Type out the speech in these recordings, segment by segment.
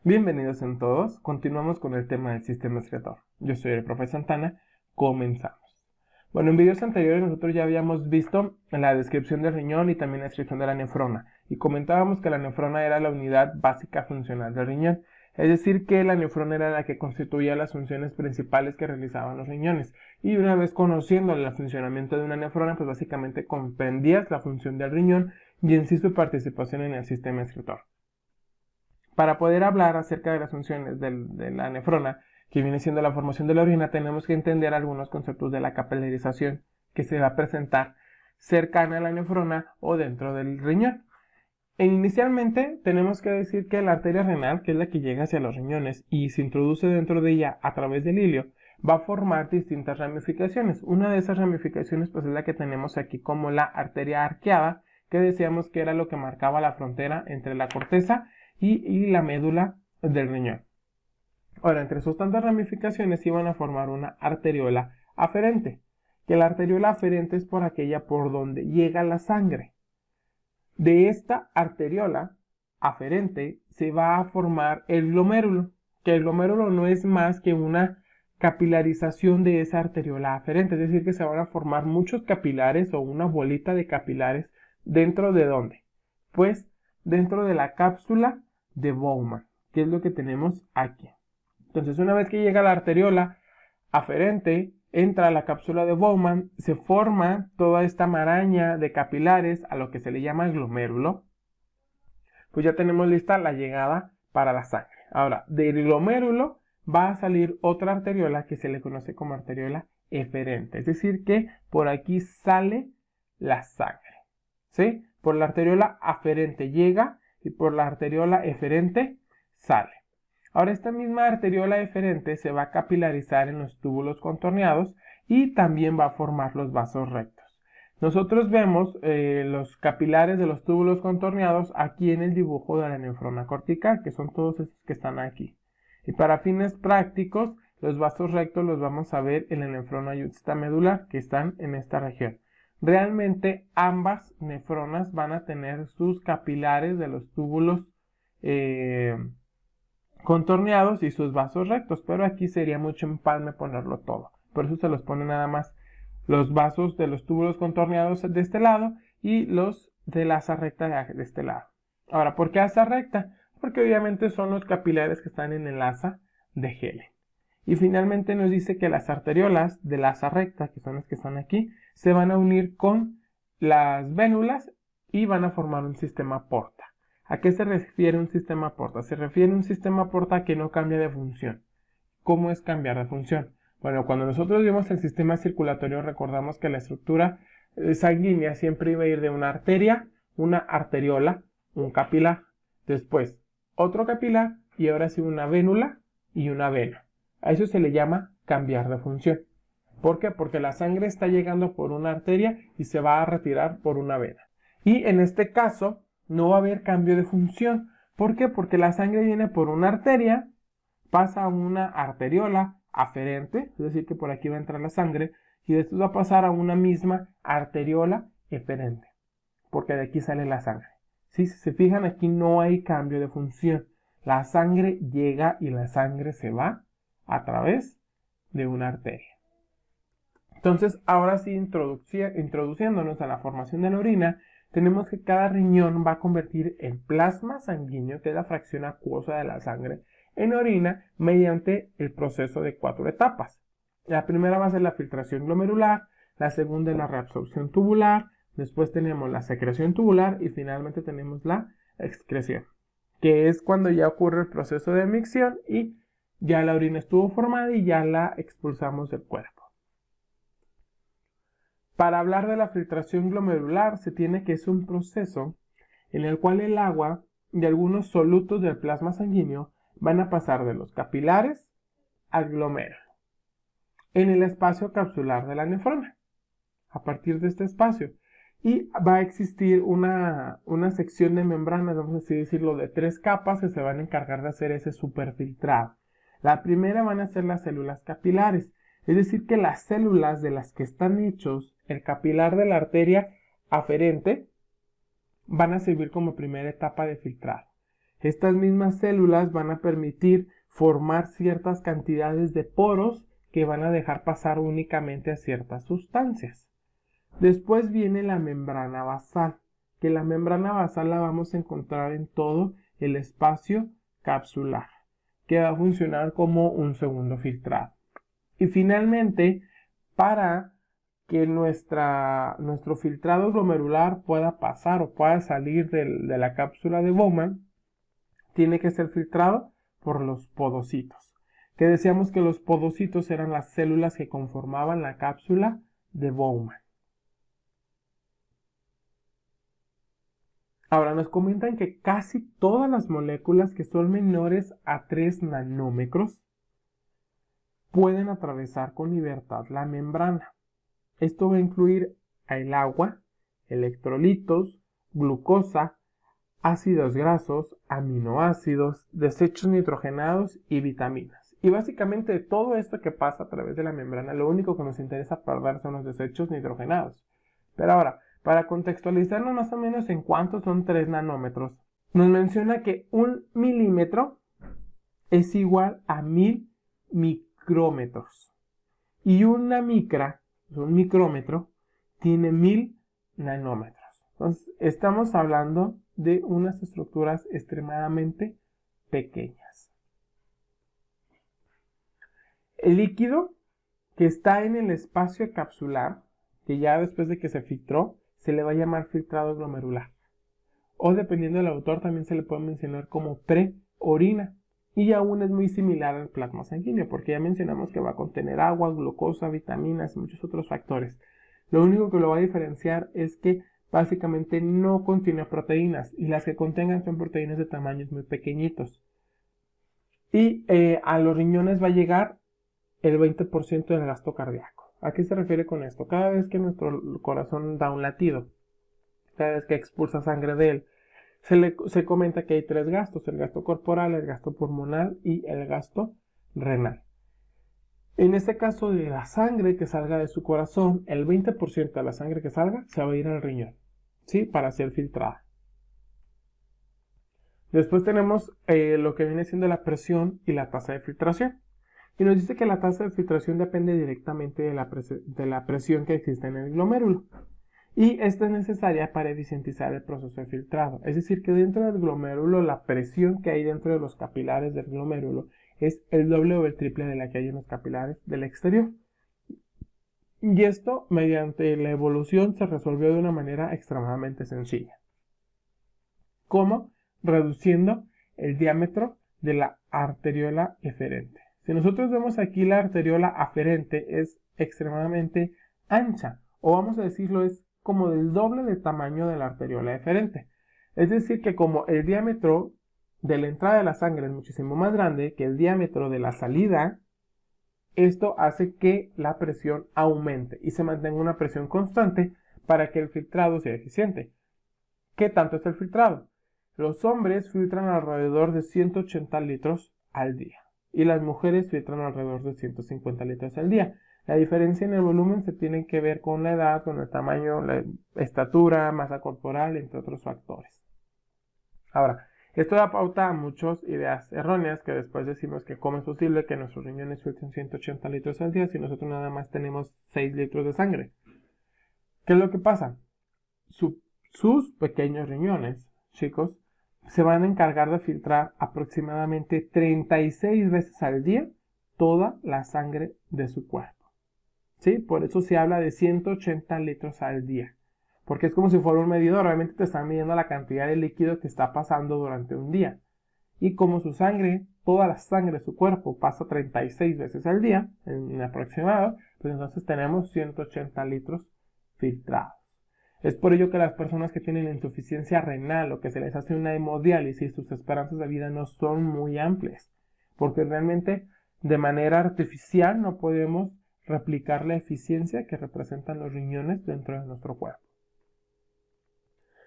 Bienvenidos en todos, continuamos con el tema del sistema excretor. Yo soy el profe Santana, comenzamos. Bueno, en videos anteriores nosotros ya habíamos visto la descripción del riñón y también la descripción de la nefrona, y comentábamos que la nefrona era la unidad básica funcional del riñón, es decir que la nefrona era la que constituía las funciones principales que realizaban los riñones, y una vez conociendo el funcionamiento de una nefrona, pues básicamente comprendías la función del riñón y en sí su participación en el sistema excretor. Para poder hablar acerca de las funciones de la nefrona, que viene siendo la formación de la orina, tenemos que entender algunos conceptos de la capilarización que se va a presentar cercana a la nefrona o dentro del riñón. Inicialmente tenemos que decir que la arteria renal, que es la que llega hacia los riñones y se introduce dentro de ella a través del ilio, va a formar distintas ramificaciones. Una de esas ramificaciones pues es la que tenemos aquí como la arteria arqueada, que decíamos que era lo que marcaba la frontera entre la corteza y la médula del riñón. Ahora, entre sus tantas ramificaciones iban a formar una arteriola aferente, que la arteriola aferente es por aquella por donde llega la sangre. De esta arteriola aferente se va a formar el glomérulo, que el glomérulo no es más que una capilarización de esa arteriola aferente, es decir, que se van a formar muchos capilares o una bolita de capilares dentro de ¿dónde? Pues dentro de la cápsula de Bowman, que es lo que tenemos aquí. Entonces, una vez que llega la arteriola aferente, entra a la cápsula de Bowman, se forma toda esta maraña de capilares a lo que se le llama glomérulo. Pues ya tenemos lista la llegada para la sangre. Ahora, del glomérulo va a salir otra arteriola que se le conoce como arteriola eferente, es decir que por aquí sale la sangre, ¿sí? Por la arteriola aferente llega y por la arteriola eferente sale. Ahora, esta misma arteriola eferente se va a capilarizar en los túbulos contorneados y también va a formar los vasos rectos. Nosotros vemos los capilares de los túbulos contorneados aquí en el dibujo de la nefrona cortical, que son todos esos que están aquí. Y para fines prácticos, los vasos rectos los vamos a ver en la nefrona yuxtamedular, que están en esta región. Realmente ambas nefronas van a tener sus capilares de los túbulos contorneados y sus vasos rectos, pero aquí sería mucho empalme ponerlo todo. Por eso se los pone nada más los vasos de los túbulos contorneados de este lado y los de la asa recta de este lado. Ahora, ¿por qué asa recta? Porque obviamente son los capilares que están en el asa de Helen. Y finalmente nos dice que las arteriolas de la asa recta, que son las que están aquí, se van a unir con las vénulas y van a formar un sistema porta. ¿A qué se refiere un sistema porta? Se refiere a un sistema porta que no cambia de función. ¿Cómo es cambiar de función? Bueno, cuando nosotros vimos el sistema circulatorio, recordamos que la estructura sanguínea siempre iba a ir de una arteria, una arteriola, un capilar, después otro capilar y ahora sí una vénula y una vena. A eso se le llama cambiar de función. ¿Por qué? Porque la sangre está llegando por una arteria y se va a retirar por una vena. Y en este caso no va a haber cambio de función. ¿Por qué? Porque la sangre viene por una arteria, pasa a una arteriola aferente, es decir que por aquí va a entrar la sangre, y después va a pasar a una misma arteriola eferente, porque de aquí sale la sangre. ¿Sí? Si se fijan, aquí no hay cambio de función. La sangre llega y la sangre se va a través de una arteria. Entonces, ahora sí, introduciéndonos a la formación de la orina, tenemos que cada riñón va a convertir el plasma sanguíneo, que es la fracción acuosa de la sangre, en orina mediante el proceso de 4 etapas. La primera va a ser la filtración glomerular, la segunda es la reabsorción tubular, después tenemos la secreción tubular y finalmente tenemos la excreción, que es cuando ya ocurre el proceso de micción y ya la orina estuvo formada y ya la expulsamos del cuerpo. Para hablar de la filtración glomerular se tiene que es un proceso en el cual el agua y algunos solutos del plasma sanguíneo van a pasar de los capilares al glomérulo en el espacio capsular de la nefrona. A partir de este espacio y va a existir una sección de membranas, vamos a así decirlo, de 3 capas que se van a encargar de hacer ese superfiltrado. La primera van a ser las células capilares, es decir que las células de las que están hechos el capilar de la arteria aferente van a servir como primera etapa de filtrado. Estas mismas células van a permitir formar ciertas cantidades de poros que van a dejar pasar únicamente a ciertas sustancias. Después viene la membrana basal, que la membrana basal la vamos a encontrar en todo el espacio capsular, que va a funcionar como un segundo filtrado. Y finalmente, para que nuestro filtrado glomerular pueda pasar o pueda salir de la cápsula de Bowman, tiene que ser filtrado por los podocitos, que decíamos que los podocitos eran las células que conformaban la cápsula de Bowman. Ahora nos comentan que casi todas las moléculas que son menores a 3 nanómetros pueden atravesar con libertad la membrana. Esto va a incluir el agua, electrolitos, glucosa, ácidos grasos, aminoácidos, desechos nitrogenados y vitaminas. Y básicamente todo esto que pasa a través de la membrana, lo único que nos interesa perder son los desechos nitrogenados. Pero ahora, para contextualizarnos más o menos en cuántos son 3 nanómetros, nos menciona que 1 milímetro es igual a 1000 micrómetros. Y una micra, un micrómetro, tiene 1000 nanómetros. Entonces, estamos hablando de unas estructuras extremadamente pequeñas. El líquido que está en el espacio capsular, que ya después de que se filtró, se le va a llamar filtrado glomerular. O dependiendo del autor, también se le puede mencionar como preorina. Y aún es muy similar al plasma sanguíneo, porque ya mencionamos que va a contener agua, glucosa, vitaminas y muchos otros factores. Lo único que lo va a diferenciar es que básicamente no contiene proteínas, y las que contengan son proteínas de tamaños muy pequeñitos. Y a los riñones va a llegar el 20% del gasto cardíaco. ¿A qué se refiere con esto? Cada vez que nuestro corazón da un latido, cada vez que expulsa sangre de él, se comenta que hay 3 gastos: el gasto corporal, el gasto pulmonar y el gasto renal. En este caso de la sangre que salga de su corazón, el 20% de la sangre que salga se va a ir al riñón, ¿sí? Para ser filtrada. Después tenemos lo que viene siendo la presión y la tasa de filtración. Y nos dice que la tasa de filtración depende directamente de la presión que existe en el glomérulo. Y esta es necesaria para eficientizar el proceso de filtrado. Es decir, que dentro del glomérulo, la presión que hay dentro de los capilares del glomérulo es el doble o el triple de la que hay en los capilares del exterior. Y esto, mediante la evolución, se resolvió de una manera extremadamente sencilla. ¿Cómo? Reduciendo el diámetro de la arteriola eferente. Si nosotros vemos aquí, la arteriola aferente es extremadamente ancha, o vamos a decirlo, es como del doble del tamaño de la arteriola eferente. Es decir, que como el diámetro de la entrada de la sangre es muchísimo más grande que el diámetro de la salida, esto hace que la presión aumente y se mantenga una presión constante para que el filtrado sea eficiente. ¿Qué tanto es el filtrado? Los hombres filtran alrededor de 180 litros al día y las mujeres filtran alrededor de 150 litros al día. La diferencia en el volumen se tiene que ver con la edad, con el tamaño, la estatura, masa corporal, entre otros factores. Ahora, esto da pauta a muchas ideas erróneas, que después decimos que cómo es posible que nuestros riñones filtren 180 litros al día si nosotros nada más tenemos 6 litros de sangre. ¿Qué es lo que pasa? Sus pequeños riñones, chicos, se van a encargar de filtrar aproximadamente 36 veces al día toda la sangre de su cuerpo. ¿Sí? Por eso se habla de 180 litros al día. Porque es como si fuera un medidor. Realmente te están midiendo la cantidad de líquido que está pasando durante un día. Y como su sangre, toda la sangre de su cuerpo pasa 36 veces al día, en aproximado, pues entonces tenemos 180 litros filtrados. Es por ello que las personas que tienen insuficiencia renal o que se les hace una hemodiálisis, sus esperanzas de vida no son muy amplias, porque realmente de manera artificial no podemos replicar la eficiencia que representan los riñones dentro de nuestro cuerpo.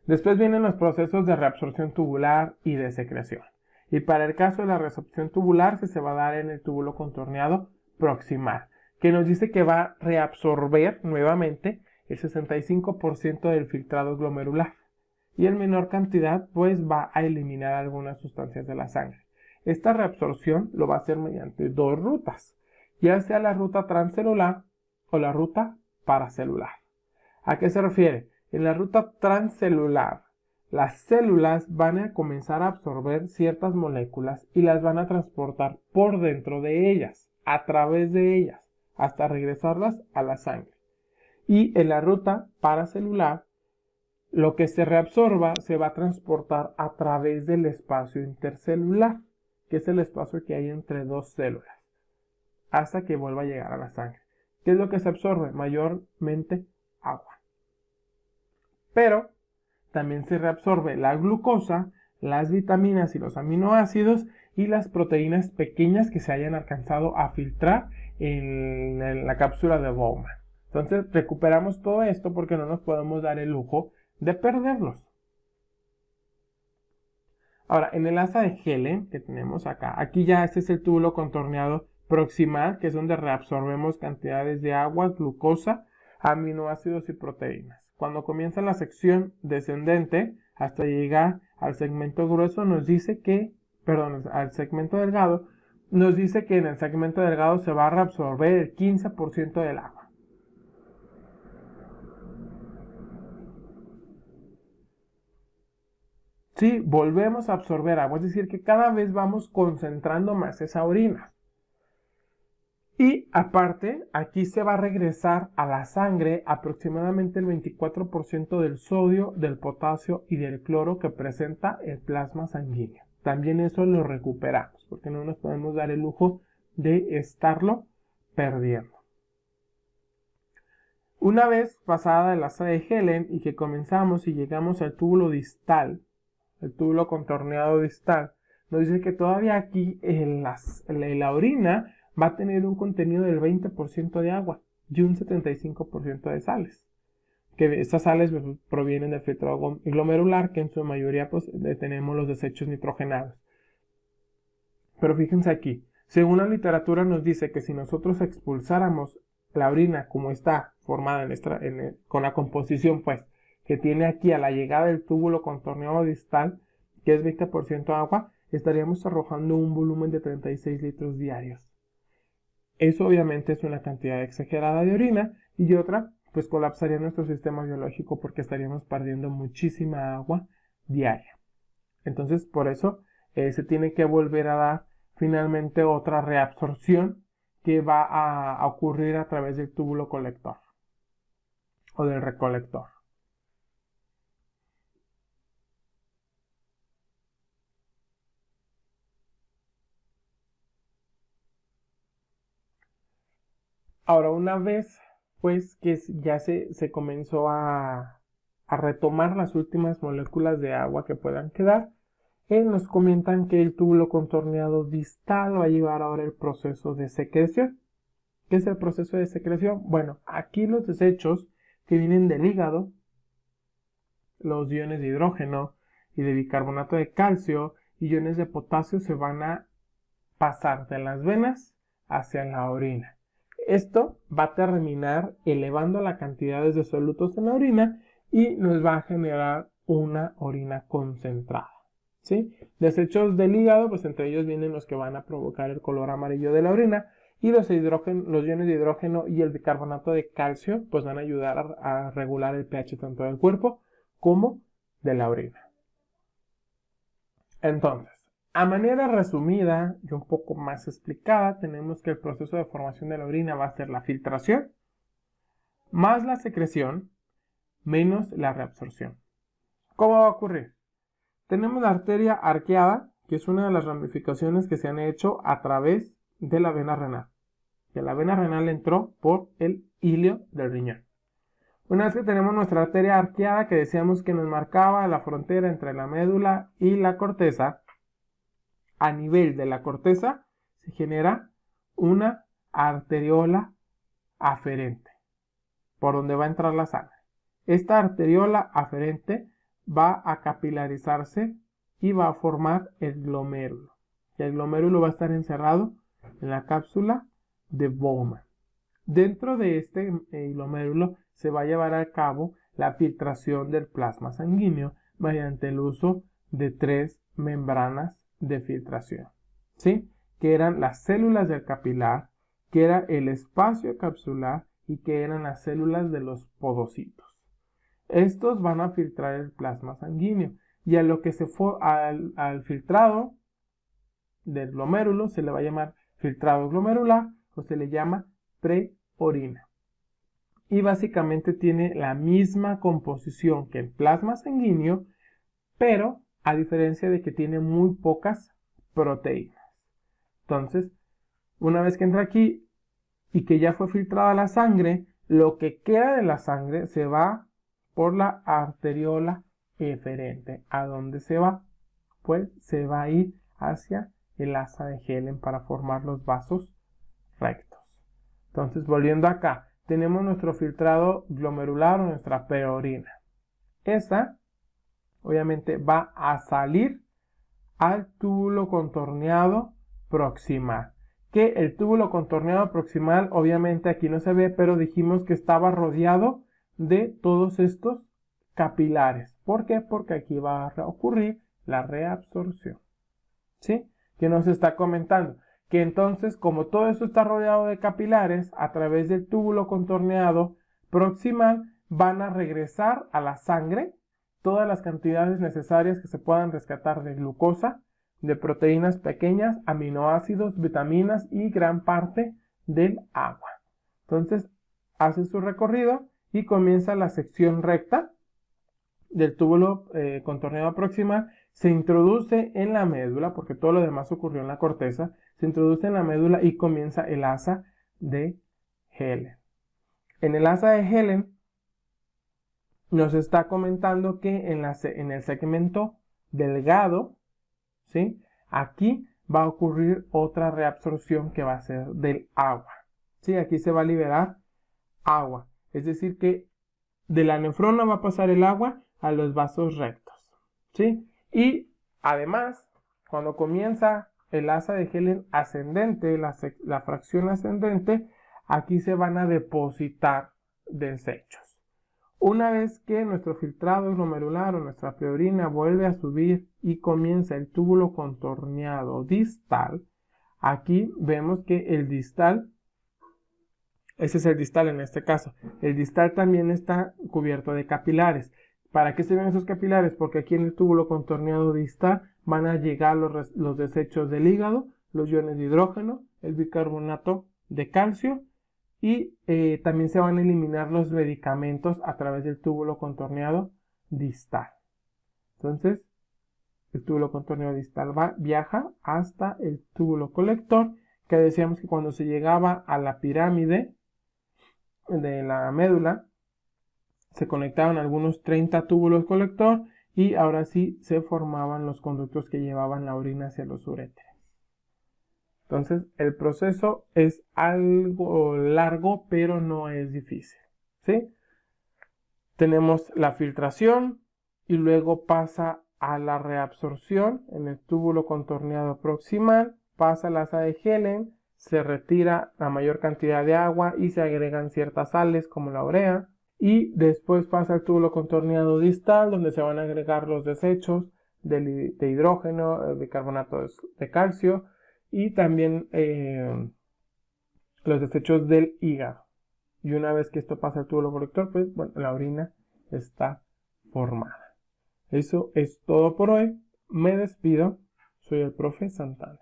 Después vienen los procesos de reabsorción tubular y de secreción. Y para el caso de la reabsorción tubular se va a dar en el túbulo contorneado proximal, que nos dice que va a reabsorber nuevamente el 65% del filtrado glomerular. y en menor cantidad pues va a eliminar algunas sustancias de la sangre. Esta reabsorción lo va a hacer mediante dos rutas, ya sea la ruta transcelular o la ruta paracelular. ¿A qué se refiere? En la ruta transcelular, las células van a comenzar a absorber ciertas moléculas y las van a transportar por dentro de ellas, a través de ellas, hasta regresarlas a la sangre. Y en la ruta paracelular, lo que se reabsorba se va a transportar a través del espacio intercelular, que es el espacio que hay entre dos células, hasta que vuelva a llegar a la sangre. ¿Qué es lo que se absorbe? Mayormente agua. Pero también se reabsorbe la glucosa, las vitaminas y los aminoácidos y las proteínas pequeñas que se hayan alcanzado a filtrar en la cápsula de Bowman. Entonces recuperamos todo esto porque no nos podemos dar el lujo de perderlos. Ahora, en el asa de Helen que tenemos acá, aquí ya este es el túbulo contorneado proximal, que es donde reabsorbemos cantidades de agua, glucosa, aminoácidos y proteínas. Cuando comienza la sección descendente hasta llegar al segmento grueso nos dice que, al segmento delgado, nos dice que en el segmento delgado se va a reabsorber el 15% del agua. Sí, volvemos a absorber agua, es decir que cada vez vamos concentrando más esa orina. Y aparte, aquí se va a regresar a la sangre aproximadamente el 24% del sodio, del potasio y del cloro que presenta el plasma sanguíneo. También eso lo recuperamos, porque no nos podemos dar el lujo de estarlo perdiendo. Una vez pasada el asa de Helen y que comenzamos y llegamos al túbulo distal, el túbulo contorneado distal, nos dice que todavía aquí la orina va a tener un contenido del 20% de agua y un 75% de sales. Que estas sales provienen del filtro glomerular, que en su mayoría pues tenemos los desechos nitrogenados. Pero fíjense aquí, según la literatura nos dice que si nosotros expulsáramos la orina como está formada con la composición pues que tiene aquí a la llegada del túbulo contorneado distal, que es 20% agua, estaríamos arrojando un volumen de 36 litros diarios. Eso obviamente es una cantidad exagerada de orina y otra, pues colapsaría nuestro sistema biológico porque estaríamos perdiendo muchísima agua diaria. Entonces, por eso se tiene que volver a dar finalmente otra reabsorción que va a ocurrir a través del túbulo colector o del recolector. Ahora, una vez pues que ya se comenzó a retomar las últimas moléculas de agua que puedan quedar, nos comentan que el túbulo contorneado distal va a llevar ahora el proceso de secreción. ¿Qué es el proceso de secreción? Bueno, aquí los desechos que vienen del hígado, los iones de hidrógeno y de bicarbonato de calcio y iones de potasio se van a pasar de las venas hacia la orina. Esto va a terminar elevando la cantidad de solutos en la orina y nos va a generar una orina concentrada. ¿Sí? Desechos del hígado, pues entre ellos vienen los que van a provocar el color amarillo de la orina y los iones de hidrógeno y el bicarbonato de calcio pues van a ayudar a regular el pH tanto del cuerpo como de la orina. Entonces, a manera resumida y un poco más explicada, tenemos que el proceso de formación de la orina va a ser la filtración más la secreción menos la reabsorción. ¿Cómo va a ocurrir? Tenemos la arteria arqueada, que es una de las ramificaciones que se han hecho a través de la vena renal. Que la vena renal entró por el hilio del riñón. Una vez que tenemos nuestra arteria arqueada, que decíamos que nos marcaba la frontera entre la médula y la corteza, a nivel de la corteza se genera una arteriola aferente, por donde va a entrar la sangre. Esta arteriola aferente va a capilarizarse y va a formar el glomérulo. Y el glomérulo va a estar encerrado en la cápsula de Bowman. Dentro de este glomérulo se va a llevar a cabo la filtración del plasma sanguíneo mediante el uso de 3 membranas de filtración, ¿sí? Que eran las células del capilar, que era el espacio capsular y que eran las células de los podocitos. Estos van a filtrar el plasma sanguíneo y a lo que se fue al filtrado del glomérulo se le va a llamar filtrado glomerular o se le llama preorina. Y básicamente tiene la misma composición que el plasma sanguíneo, pero a diferencia de que tiene muy pocas proteínas. Entonces, una vez que entra aquí y que ya fue filtrada la sangre, lo que queda de la sangre se va por la arteriola eferente. ¿A dónde se va? Pues se va a ir hacia el asa de Helen para formar los vasos rectos. Entonces, volviendo acá, tenemos nuestro filtrado glomerular o nuestra preorina. Esa, obviamente, va a salir al túbulo contorneado proximal. Que el túbulo contorneado proximal, obviamente aquí no se ve, pero dijimos que estaba rodeado de todos estos capilares. ¿Por qué? Porque aquí va a ocurrir la reabsorción. ¿Sí? Que nos está comentando que entonces, como todo esto está rodeado de capilares, a través del túbulo contorneado proximal van a regresar a la sangre todas las cantidades necesarias que se puedan rescatar de glucosa, de proteínas pequeñas, aminoácidos, vitaminas y gran parte del agua. Entonces, hace su recorrido y comienza la sección recta del túbulo contorneado proximal, se introduce en la médula, porque todo lo demás ocurrió en la corteza, se introduce en la médula y comienza el asa de Helen. En el asa de Helen nos está comentando que en el segmento delgado, ¿sí? Aquí va a ocurrir otra reabsorción que va a ser del agua, ¿sí? Aquí se va a liberar agua, es decir que de la nefrona va a pasar el agua a los vasos rectos, ¿sí? Y además, cuando comienza el asa de Helen ascendente, la fracción ascendente, aquí se van a depositar desechos. Una vez que nuestro filtrado glomerular o nuestra preorina vuelve a subir y comienza el túbulo contorneado distal, aquí vemos que el distal, ese es el distal en este caso, el distal también está cubierto de capilares. ¿Para qué se ven esos capilares? Porque aquí en el túbulo contorneado distal van a llegar los desechos del hígado, los iones de hidrógeno, el bicarbonato de calcio y también se van a eliminar los medicamentos a través del túbulo contorneado distal. Entonces, el túbulo contorneado distal viaja hasta el túbulo colector, que decíamos que cuando se llegaba a la pirámide de la médula, se conectaban algunos 30 túbulos colector y ahora sí se formaban los conductos que llevaban la orina hacia los uréteres. Entonces, el proceso es algo largo, pero no es difícil, ¿sí? Tenemos la filtración y luego pasa a la reabsorción en el túbulo contorneado proximal, pasa al asa de Helen, se retira la mayor cantidad de agua y se agregan ciertas sales como la urea, y después pasa al túbulo contorneado distal, donde se van a agregar los desechos de hidrógeno, de bicarbonato de calcio, y también los desechos del hígado. Y una vez que esto pasa al túbulo colector, pues bueno, la orina está formada. Eso es todo por hoy. Me despido. Soy el profe Santana.